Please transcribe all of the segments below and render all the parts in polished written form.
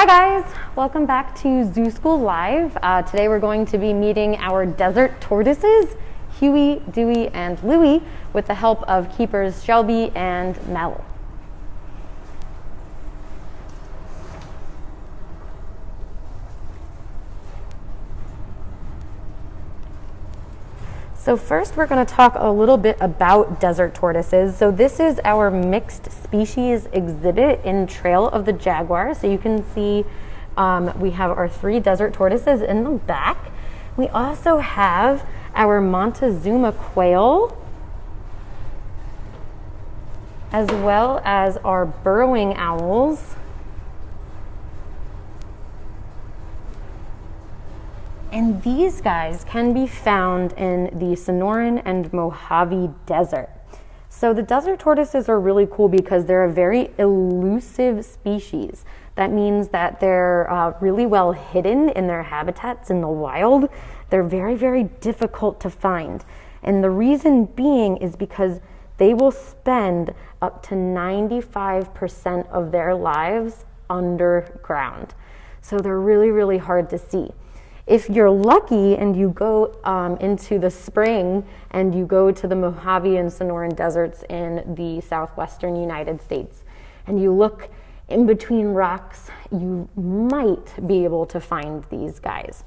Hi guys, welcome back to Zoo School Live. Today we're going to be meeting our desert tortoises, Huey, Dewey, and Lewey, with the help of keepers Shelby and Mel. So first we're going to talk a little bit about desert tortoises. So this is our mixed species exhibit in Trail of the Jaguar. So you can see we have our 3 desert tortoises in the back. We also have our Montezuma quail, as well as our burrowing owls. And these guys can be found in the Sonoran and Mojave Desert. So the desert tortoises are really cool because they're a very elusive species. That means that they're really well hidden in their habitats in the wild. They're very, very difficult to find. And the reason being is because they will spend up to 95% of their lives underground. So they're really, really hard to see. If you're lucky and you go into the spring and you go to the Mojave and Sonoran deserts in the southwestern United States and you look in between rocks, you might be able to find these guys.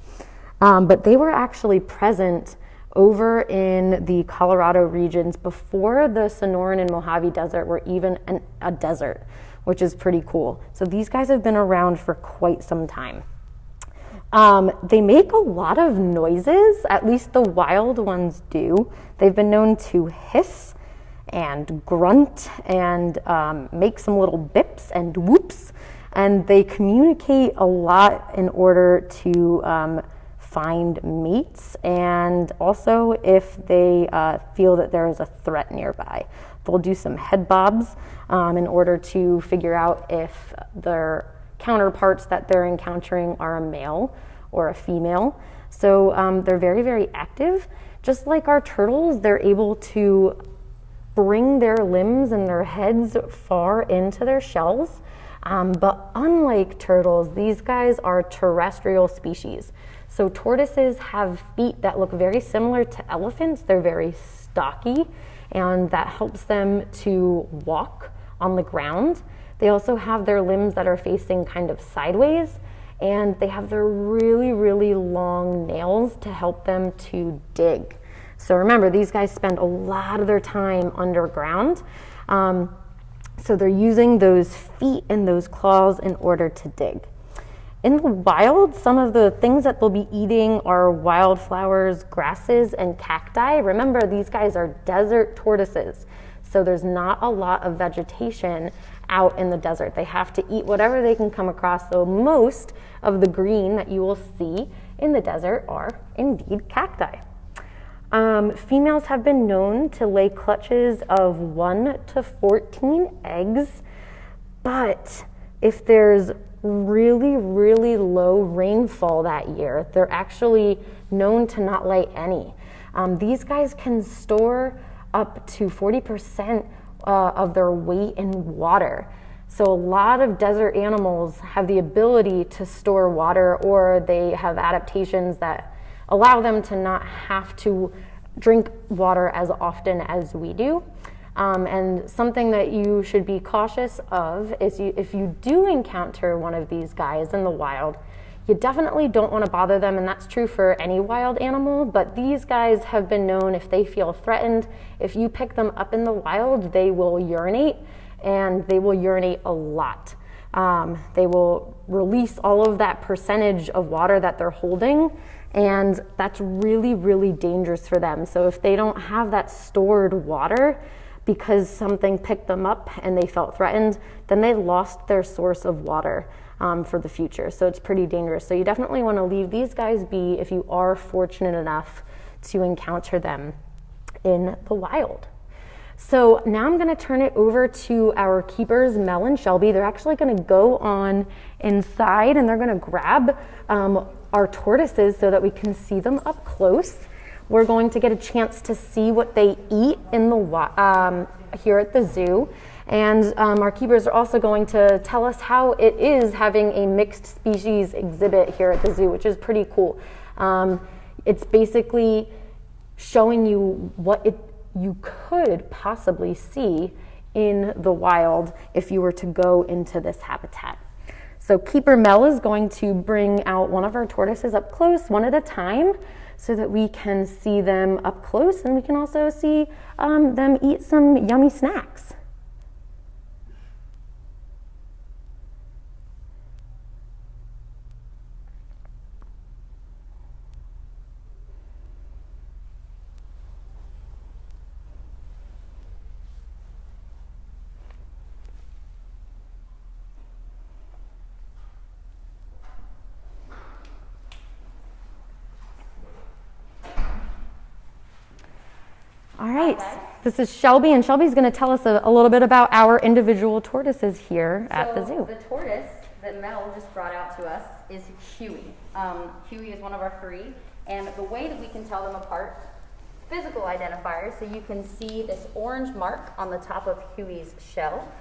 But they were actually present over in the Colorado regions before the Sonoran and Mojave Desert were even a desert, which is pretty cool. So these guys have been around for quite some time. They make a lot of noises, at least the wild ones do. They've been known to hiss and grunt and make some little bips and whoops, and they communicate a lot in order to find mates, and also if they feel that there is a threat nearby. They'll do some head bobs in order to figure out if their counterparts that they're encountering are a male or a female. So they're very, very active. Just like our turtles, they're able to bring their limbs and their heads far into their shells. But unlike turtles, these guys are terrestrial species. So tortoises have feet that look very similar to elephants. They're very stocky, and that helps them to walk on the ground. They also have their limbs that are facing kind of sideways, and they have their really, really long nails to help them to dig. So remember, these guys spend a lot of their time underground. So they're using those feet and those claws in order to dig. In the wild, some of the things that they'll be eating are wildflowers, grasses, and cacti. Remember, these guys are desert tortoises, so there's not a lot of vegetation out in the desert. They have to eat whatever they can come across, so most of the green that you will see in the desert are indeed cacti. Females have been known to lay clutches of 1 to 14 eggs, but if there's really, really low rainfall that year, they're actually known to not lay any. These guys can store up to 40% of their weight in water. So a lot of desert animals have the ability to store water, or they have adaptations that allow them to not have to drink water as often as we do. And something that you should be cautious of is if you do encounter one of these guys in the wild, you definitely don't want to bother them, and that's true for any wild animal, but these guys have been known, if they feel threatened, if you pick them up in the wild, they will urinate, and they will urinate a lot. They will release all of that percentage of water that they're holding, and that's really, really dangerous for them. So if they don't have that stored water because something picked them up and they felt threatened, then they lost their source of water for the future. So it's pretty dangerous. So you definitely want to leave these guys be if you are fortunate enough to encounter them in the wild. So now I'm going to turn it over to our keepers, Mel and Shelby. They're actually going to go on inside and they're going to grab our tortoises so that we can see them up close. We're going to get a chance to see what they eat in the here at the zoo. And our keepers are also going to tell us how it is having a mixed species exhibit here at the zoo, which is pretty cool. It's basically showing you what you could possibly see in the wild if you were to go into this habitat. So Keeper Mel is going to bring out one of our tortoises up close, one at a time, so that we can see them up close, and we can also see them eat some yummy snacks. All right, this is Shelby, and Shelby's going to tell us a little bit about our individual tortoises here at the zoo. The tortoise that Mel just brought out to us is Huey. Huey is one of our 3, and the way that we can tell them apart, physical identifiers, so you can see this orange mark on the top of Huey's shell.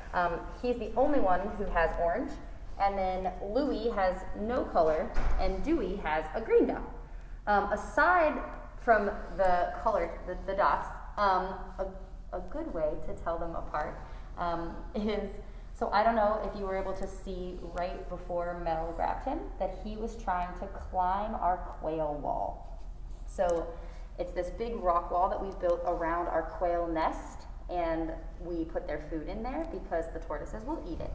He's the only one who has orange, and then Lewey has no color, and Dewey has a green dot. Aside from the color, the dots, a good way to tell them apart is, so I don't know if you were able to see right before Mel grabbed him, that he was trying to climb our quail wall. So it's this big rock wall that we've built around our quail nest, and we put their food in there because the tortoises will eat it.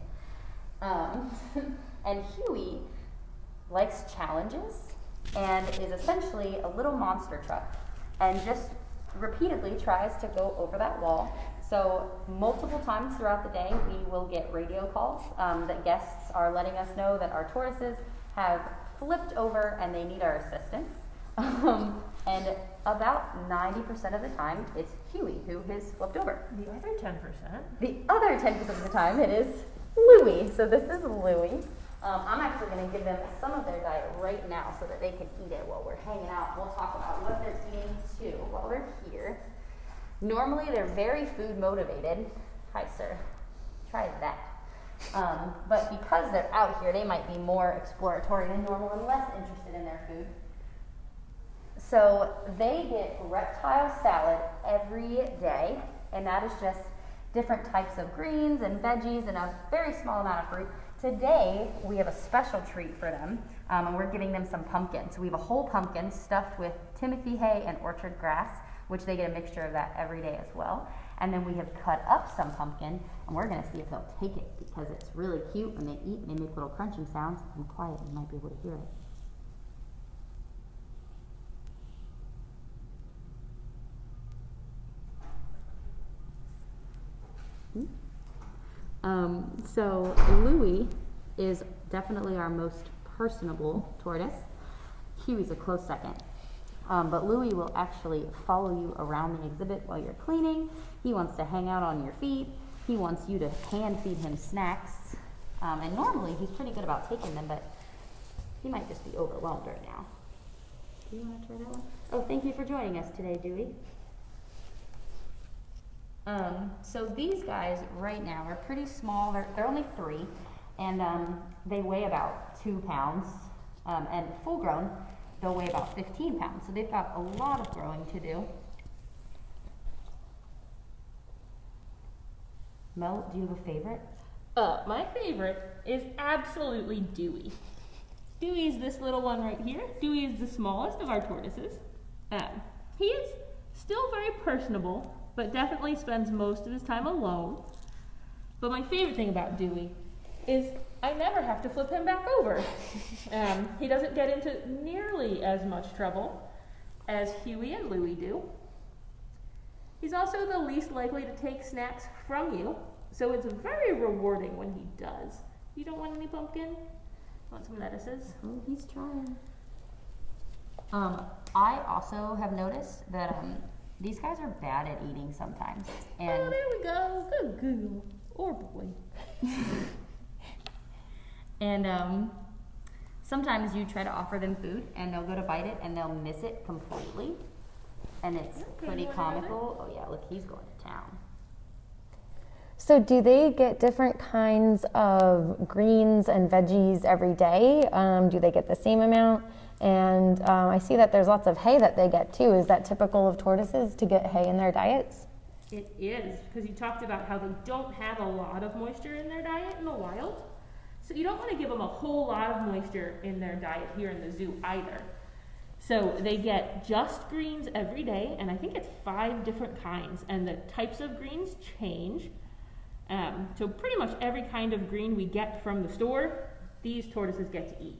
And Huey likes challenges and is essentially a little monster truck, and just repeatedly tries to go over that wall. So multiple times throughout the day, we will get radio calls that guests are letting us know that our tortoises have flipped over and they need our assistance. And about 90% of the time, it's Huey who has flipped over. The other 10%? The other 10% of the time, it is Lewey. So this is Lewey. I'm actually going to give them some of their diet right now so that they can eat it while we're hanging out. We'll talk about what they're eating too while they're here. Normally, they're very food motivated. Hi, sir. Try that. But because they're out here, they might be more exploratory than normal and less interested in their food. So they get reptile salad every day, and that is just different types of greens and veggies and a very small amount of fruit. Today, we have a special treat for them, and we're giving them some pumpkin. So we have a whole pumpkin stuffed with Timothy hay and orchard grass, which they get a mixture of that every day as well. And then we have cut up some pumpkin, and we're going to see if they'll take it, because it's really cute when they eat and they make little crunching sounds. I'm quiet, you might be able to hear it. So Lewey is definitely our most personable tortoise. Huey's a close second. But Lewey will actually follow you around the exhibit while you're cleaning. He wants to hang out on your feet. He wants you to hand feed him snacks. And normally he's pretty good about taking them, but he might just be overwhelmed right now. Do you want to try that one? Oh, thank you for joining us today, Dewey. So these guys right now are pretty small. They're only 3, and they weigh about 2 pounds. And full grown, they'll weigh about 15 pounds. So they've got a lot of growing to do. Mel, do you have a favorite? My favorite is absolutely Dewey. Dewey is this little one right here. Dewey is the smallest of our tortoises. He is still very personable, but definitely spends most of his time alone. But my favorite thing about Dewey is I never have to flip him back over. He doesn't get into nearly as much trouble as Huey and Lewey do. He's also the least likely to take snacks from you, so it's very rewarding when he does. You don't want any pumpkin? Want some lettuces? Oh, he's trying. I also have noticed that these guys are bad at eating sometimes. And oh, there we go. Good girl. Or boy. And sometimes you try to offer them food, and they'll go to bite it, and they'll miss it completely. And it's pretty comical. Oh yeah, look, he's going to town. So do they get different kinds of greens and veggies every day? Do they get the same amount? And I see that there's lots of hay that they get too. Is that typical of tortoises to get hay in their diets? It is, because you talked about how they don't have a lot of moisture in their diet in the wild. So you don't want to give them a whole lot of moisture in their diet here in the zoo either. So they get just greens every day, and I think it's 5 different kinds, and the types of greens change. So pretty much every kind of green we get from the store, these tortoises get to eat.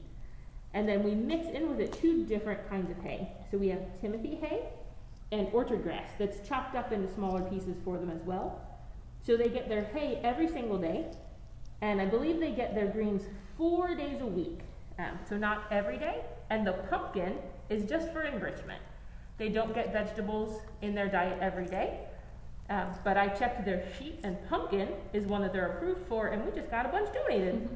And then we mix in with it 2 different kinds of hay. So we have Timothy hay and orchard grass that's chopped up into smaller pieces for them as well. So they get their hay every single day, and I believe they get their greens 4 days a week. So not every day, and the pumpkin is just for enrichment. They don't get vegetables in their diet every day, but I checked their sheep, and pumpkin is one that they're approved for, and we just got a bunch donated.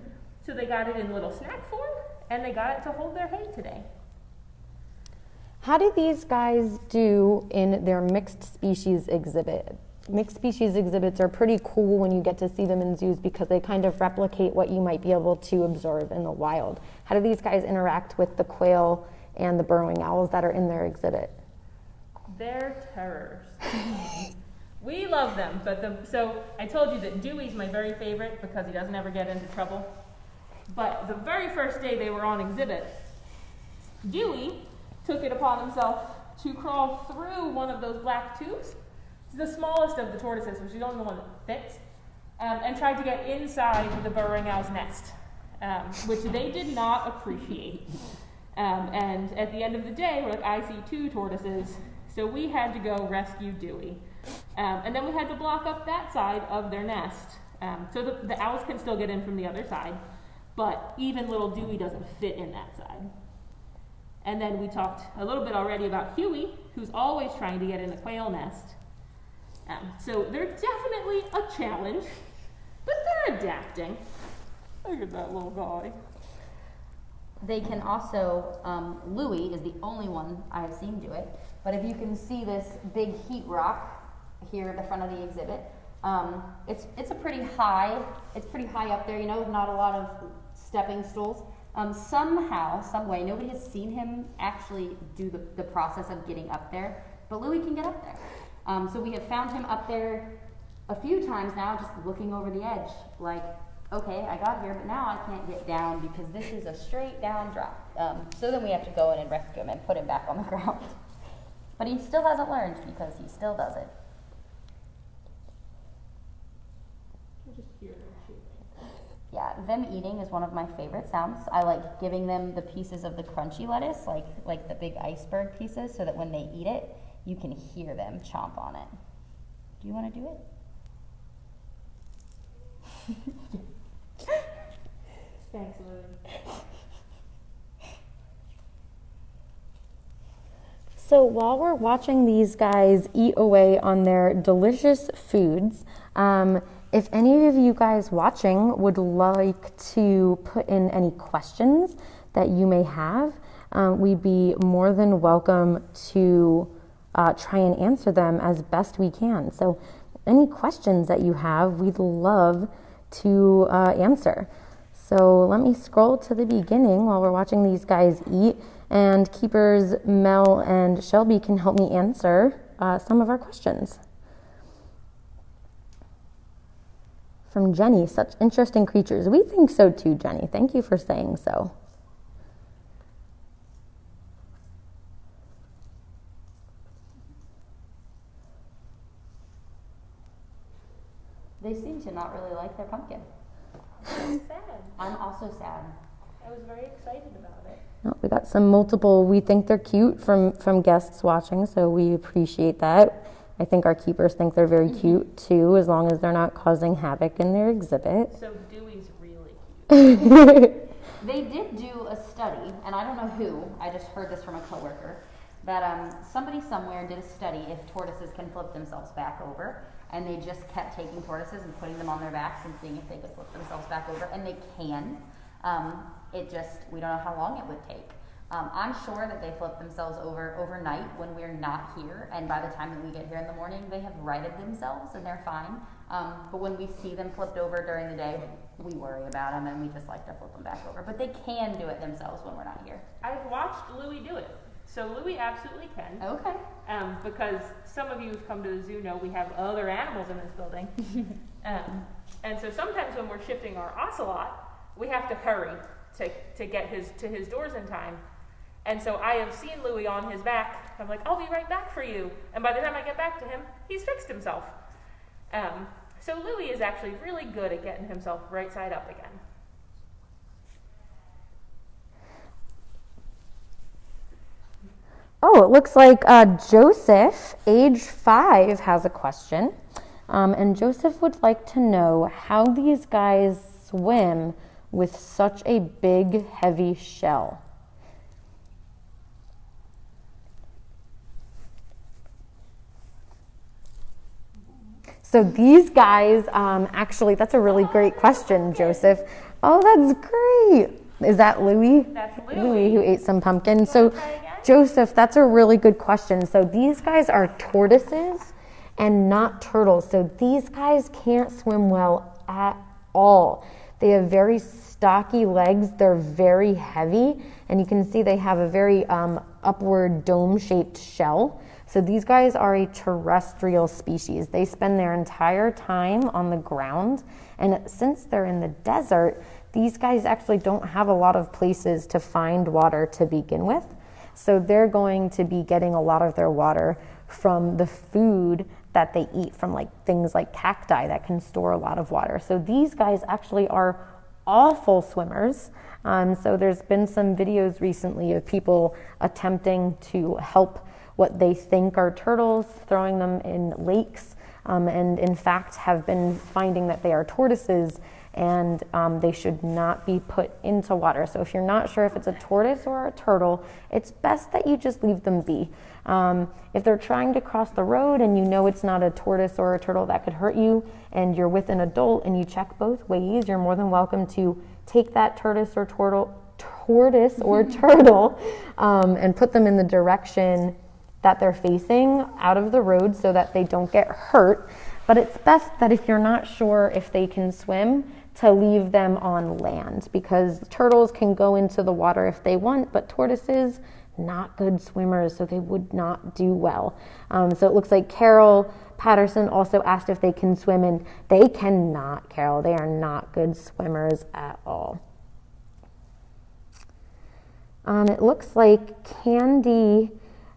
So they got it in little snack form, and they got it to hold their hay today. How do these guys do in their mixed species exhibit? Mixed species exhibits are pretty cool when you get to see them in zoos because they kind of replicate what you might be able to observe in the wild. How do these guys interact with the quail and the burrowing owls that are in their exhibit? They're terrors. We love them, but so I told you that Dewey's my very favorite because he doesn't ever get into trouble. But the very first day they were on exhibit, Dewey took it upon himself to crawl through one of those black tubes. It's the smallest of the tortoises, which is the only one that fits, and tried to get inside the burrowing owl's nest, which they did not appreciate. And at the end of the day, we're like, I see 2 tortoises, so we had to go rescue Dewey. And then we had to block up that side of their nest, so the owls can still get in from the other side, but even little Dewey doesn't fit in that side. And then we talked a little bit already about Huey, who's always trying to get in the quail nest. So they're definitely a challenge, but they're adapting. Look at that little guy. They can also, Lewey is the only one I have seen do it, but if you can see this big heat rock here at the front of the exhibit, it's a pretty high, it's pretty high up there, you know, not a lot of stepping stools. Somehow, some way, nobody has seen him actually do the process of getting up there, but Lewey can get up there. So we have found him up there a few times now, just looking over the edge, like, okay, I got here, but now I can't get down because this is a straight down drop. So then we have to go in and rescue him and put him back on the ground. But he still hasn't learned because he still does it. Yeah, them eating is one of my favorite sounds. I like giving them the pieces of the crunchy lettuce, like the big iceberg pieces, so that when they eat it, you can hear them chomp on it. Do you want to do it? Thanks, Lewey. So while we're watching these guys eat away on their delicious foods, if any of you guys watching would like to put in any questions that you may have, we'd be more than welcome to try and answer them as best we can. So any questions that you have, we'd love to answer. So let me scroll to the beginning while we're watching these guys eat, and keepers Mel and Shelby can help me answer some of our questions. From Jenny, such interesting creatures. We think so too, Jenny. Thank you for saying so. They seem to not really like their pumpkin. I'm sad. I'm also sad. I was very excited about it. Oh, we got some multiple, we think they're cute from guests watching, so we appreciate that. I think our keepers think they're very cute too, as long as they're not causing havoc in their exhibit. So Dewey's really cute. They did do a study, and I don't know who, I just heard this from a coworker, that somebody somewhere did a study if tortoises can flip themselves back over, and they just kept taking tortoises and putting them on their backs and seeing if they could flip themselves back over, and they can. We don't know how long it would take. I'm sure that they flip themselves over overnight when we're not here, and by the time that we get here in the morning, they have righted themselves and they're fine. But when we see them flipped over during the day, we worry about them and we just like to flip them back over. But they can do it themselves when we're not here. I've watched Lewey do it. So Lewey absolutely can. Okay. Because some of you who've come to the zoo know we have other animals in this building. And so sometimes when we're shifting our ocelot, we have to hurry to get to his doors in time. And so I have seen Lewey on his back. I'm like, I'll be right back for you. And by the time I get back to him, he's fixed himself. So Lewey is actually really good at getting himself right side up again. Oh, it looks like Joseph, age 5, has a question. And Joseph would like to know how these guys swim with such a big, heavy shell. So these guys, actually, that's a really great question, Joseph. Oh, that's great. Is that Lewey? That's Lewey who ate some pumpkin. So Joseph, that's a really good question. So these guys are tortoises and not turtles. So these guys can't swim well at all. They have very stocky legs. They're very heavy. And you can see they have a very upward dome-shaped shell. So these guys are a terrestrial species. They spend their entire time on the ground. And since they're in the desert, these guys actually don't have a lot of places to find water to begin with. So they're going to be getting a lot of their water from the food that they eat, from like things like cacti that can store a lot of water. So these guys actually are awful swimmers. So there's been some videos recently of people attempting to help what they think are turtles, throwing them in lakes, and in fact have been finding that they are tortoises, and they should not be put into water. So if you're not sure if it's a tortoise or a turtle, it's best that you just leave them be. If they're trying to cross the road and you know it's not a tortoise or a turtle that could hurt you, and you're with an adult and you check both ways, you're more than welcome to take that tortoise or turtle and put them in the direction that they're facing out of the road so that they don't get hurt. But it's best that if you're not sure if they can swim, to leave them on land, because turtles can go into the water if they want, but tortoises, not good swimmers, so they would not do well. So it looks like Carol Patterson also asked if they can swim, and they cannot, Carol. They are not good swimmers at all. It looks like Candy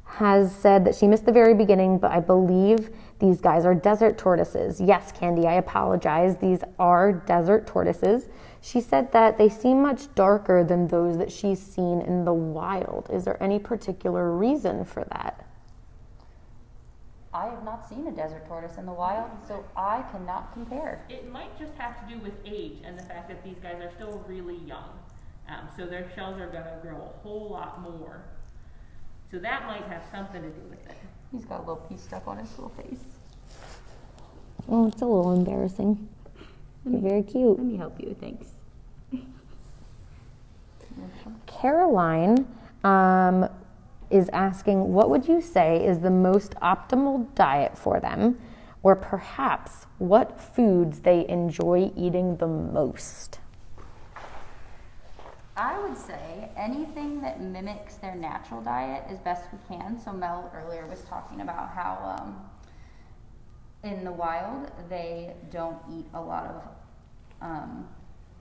has said that she missed the very beginning, but I believe these guys are desert tortoises. Yes, Candy, I apologize. These are desert tortoises. She said that they seem much darker than those that she's seen in the wild. Is there any particular reason for that? I have not seen a desert tortoise in the wild, so I cannot compare. It might just have to do with age and the fact that these guys are still really young. So their shells are going to grow a whole lot more. So that might have something to do with it. He's got a little piece stuck on his little face. Oh, it's a little embarrassing. You're very cute. Let me help you, thanks. Caroline is asking, what would you say is the most optimal diet for them? Or perhaps what foods they enjoy eating the most? I would say anything that mimics their natural diet as best we can. So Mel earlier was talking about how in the wild they don't eat a lot of,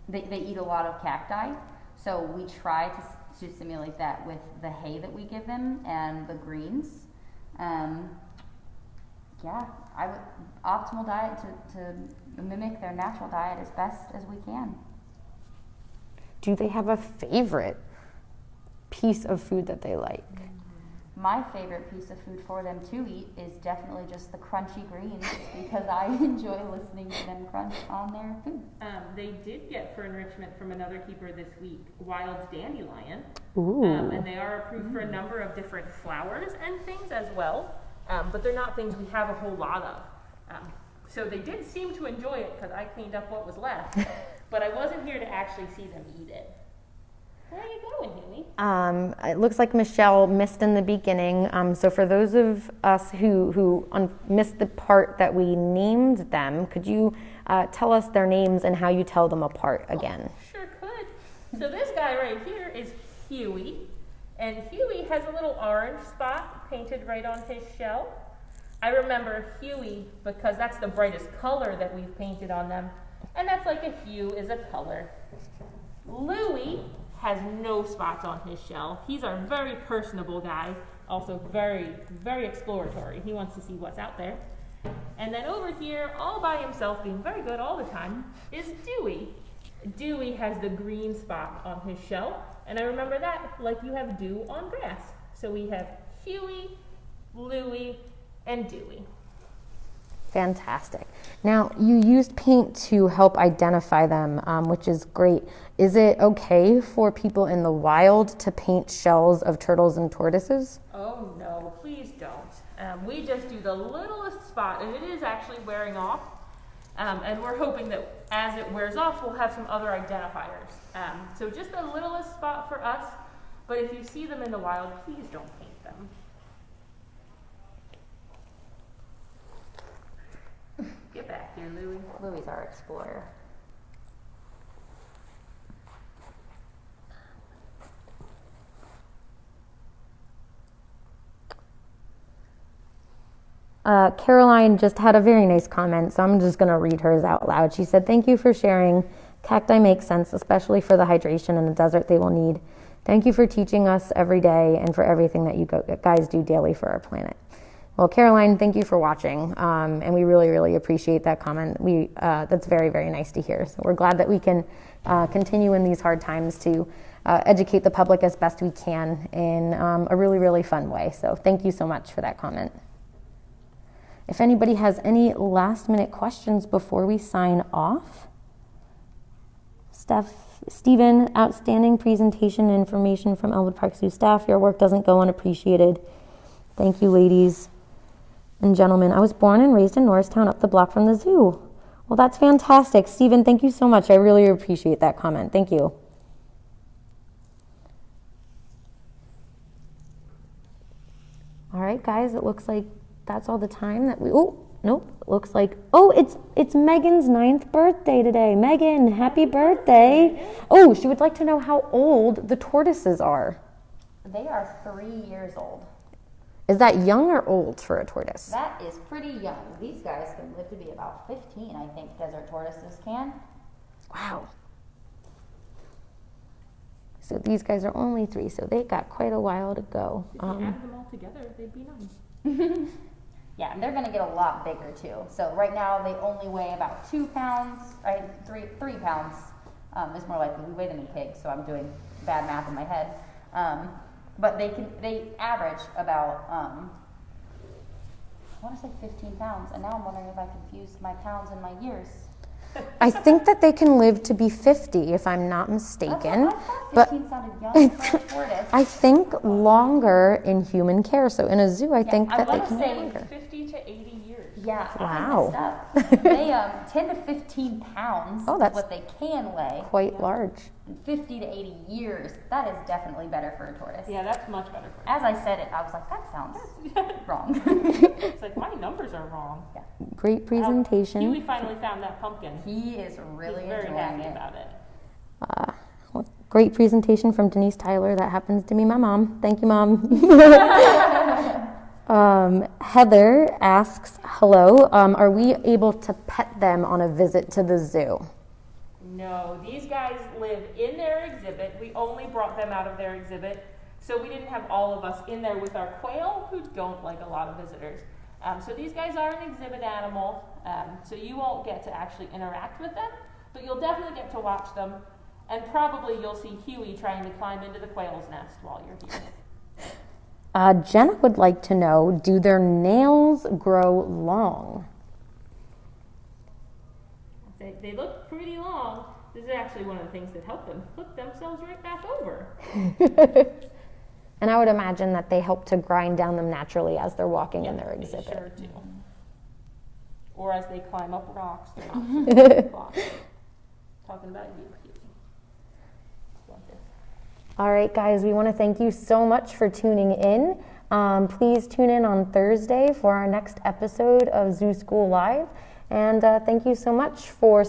they eat a lot of cacti. So we try to simulate that with the hay that we give them and the greens. Yeah, I would optimal diet to mimic their natural diet as best as we can. Do they have a favorite piece of food that they like? My favorite piece of food for them to eat is definitely just the crunchy greens, because I enjoy listening to them crunch on their food. They did get for enrichment from another keeper this week, wild dandelion. Ooh. And they are approved for a number of different flowers and things as well, but they're not things we have a whole lot of. So they did seem to enjoy it because I cleaned up what was left, but I wasn't here to actually see them eat it. Where are you going, Huey? It looks like Michelle missed in the beginning. So for those of us who missed the part that we named them, could you tell us their names and how you tell them apart again? Sure could. So this guy right here is Huey. And Huey has a little orange spot painted right on his shell. I remember Huey because that's the brightest color that we've painted on them. And that's like a hue is a color. Lewey has no spots on his shell. He's our very personable guy, also very, very exploratory. He wants to see what's out there. And then over here, all by himself, being very good all the time, is Dewey. Dewey has the green spot on his shell. And I remember that like you have dew on grass. So we have Huey, Lewey, and Dewey. Fantastic. Now, you used paint to help identify them, which is great. Is it okay for people in the wild to paint shells of turtles and tortoises? Oh no, please don't. We just do the littlest spot, and it is actually wearing off. And we're hoping that as it wears off, we'll have some other identifiers. So just the littlest spot for us, but if you see them in the wild, please don't paint them. Get back here, Lewey. Louie's our explorer. Caroline just had a very nice comment, so I'm just going to read hers out loud. She said, "Thank you for sharing. Cacti make sense, especially for the hydration in the desert they will need. Thank you for teaching us every day and for everything that you guys do daily for our planet." Well, Caroline, thank you for watching, and we really, really appreciate that comment. That's very, very nice to hear. So we're glad that we can continue in these hard times to educate the public as best we can in a really, really fun way. So thank you so much for that comment. If anybody has any last-minute questions before we sign off. Stephen, outstanding presentation and information from Elmwood Park Zoo staff. Your work doesn't go unappreciated. Thank you, ladies and gentlemen. I was born and raised in Norristown up the block from the zoo. Well, that's fantastic. Stephen, thank you so much. I really appreciate that comment. Thank you. All right, guys, it looks like that's all the time that we, looks like, it's Megan's 9th birthday today. Megan, happy birthday. Oh, she would like to know how old the tortoises are. They are 3 years old. Is that young or old for a tortoise? That is pretty young. These guys can live to be about 15, I think desert tortoises can. Wow. So these guys are only 3, so they got quite a while to go. If you add them all together, they'd be 9. Yeah, and they're going to get a lot bigger too. So right now they only weigh about 2 pounds, 3 pounds. It's more likely we weigh them in pigs, so I'm doing bad math in my head. But they average about, I want to say 15 pounds, and now I'm wondering if I confused my pounds and my years. I think that they can live to be 50, if I'm not mistaken. I thought 15 sounded young for a tortoise. I think longer in human care. So in a zoo, I think that they can live longer. 50 to 80 years. Yeah, wow. I messed up. They 10 to 15 pounds Oh, is that's what they can weigh. quite large. 50 to 80 years. That is definitely better for a tortoise. Yeah, that's much better for As I said it, I was like, that sounds wrong. It's like, my numbers are wrong. Yeah. Great presentation. Huey finally found that pumpkin. He is really He's very enjoying happy it. about it. Well, great presentation from Denise Tyler. That happens to be my mom. Thank you, Mom. Heather asks, hello, are we able to pet them on a visit to the zoo? No, these guys live in their exhibit. We only brought them out of their exhibit, so we didn't have all of us in there with our quail, who don't like a lot of visitors. So these guys are an exhibit animal, so you won't get to actually interact with them, but you'll definitely get to watch them, and probably you'll see Huey trying to climb into the quail's nest while you're here. Jenna would like to know, do their nails grow long? They look pretty long. This is actually one of the things that help them flip themselves right back over. And I would imagine that they help to grind down them naturally as they're walking in their exhibit. They sure do. Or as they climb up rocks. Talking about you, Huey. Want this? All right, guys, we want to thank you so much for tuning in. Please tune in on Thursday for our next episode of Zoo School Live. And thank you so much for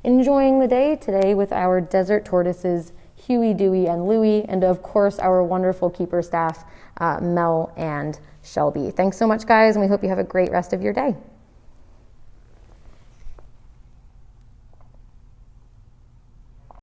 enjoying the day today with our desert tortoises, Huey, Dewey, and Lewey, and of course our wonderful keeper staff, Mel and Shelby. Thanks so much, guys, and we hope you have a great rest of your day.